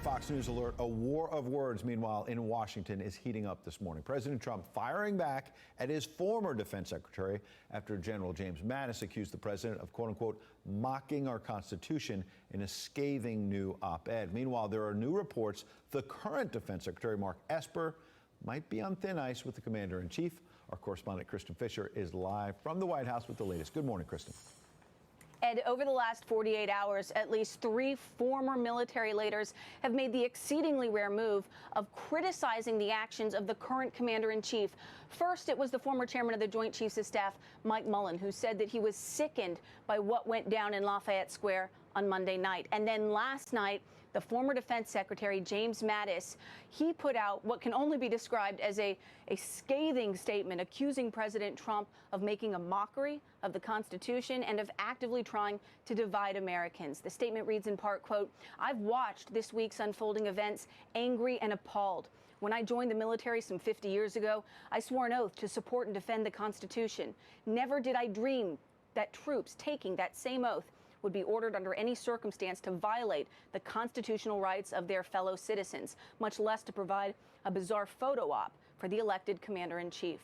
Fox News alert, a war of words, meanwhile, in Washington is heating up this morning. President Trump firing back at his former defense secretary after General James Mattis accused the president of, quote unquote, mocking our Constitution in a scathing new op-ed. Meanwhile, there are new reports the current defense secretary, Mark Esper, might be on thin ice with the commander in chief. Our correspondent, Kristen Fisher, is live from the White House with the latest. Good morning, Kristen. Ed, over the last 48 hours, at least 3 former military leaders have made the exceedingly rare move of criticizing the actions of the current commander-in-chief. First, it was the former chairman of the Joint Chiefs of Staff, Mike Mullen, who said that he was sickened by what went down in Lafayette Square on Monday night. And then last night, the former defense secretary, James Mattis, he put out what can only be described as a scathing statement accusing President Trump of making a mockery of the Constitution and of actively trying to divide Americans. The statement reads in part, quote, "I've watched this week's unfolding events angry and appalled. When I joined the military some 50 years ago, I swore an oath to support and defend the Constitution. Never did I dream that troops taking that same oath would be ordered under any circumstance to violate the constitutional rights of their fellow citizens, much less to provide a bizarre photo op for the elected commander-in-chief."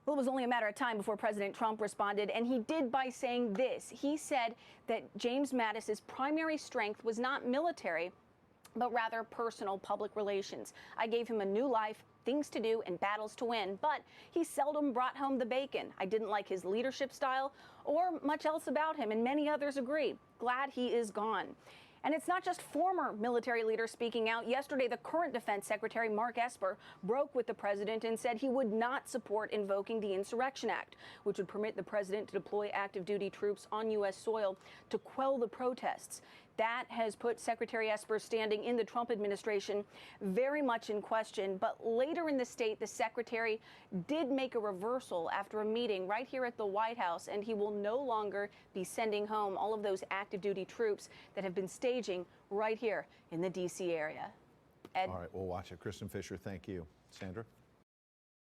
Well, it was only a matter of time before President Trump responded, and he did by saying this. He said that James Mattis's primary strength was not military, but rather personal public relations. "I gave him a new life, things to do, and battles to win, but he seldom brought home the bacon. I didn't like his leadership style or much else about him, and many others agree. Glad he is gone." And it's not just former military leaders speaking out. Yesterday, the current defense secretary, Mark Esper, broke with the president and said he would not support invoking the Insurrection Act, which would permit the president to deploy active duty troops on U.S. soil to quell the protests. That has put Secretary Esper's standing in the Trump administration very much in question. But later in the state, the secretary did make a reversal after a meeting right here at the White House, and he will no longer be sending home all of those active duty troops that have been staging right here in the D.C. area. Ed? All right, we'll watch it. Kristen Fisher, thank you. Sandra?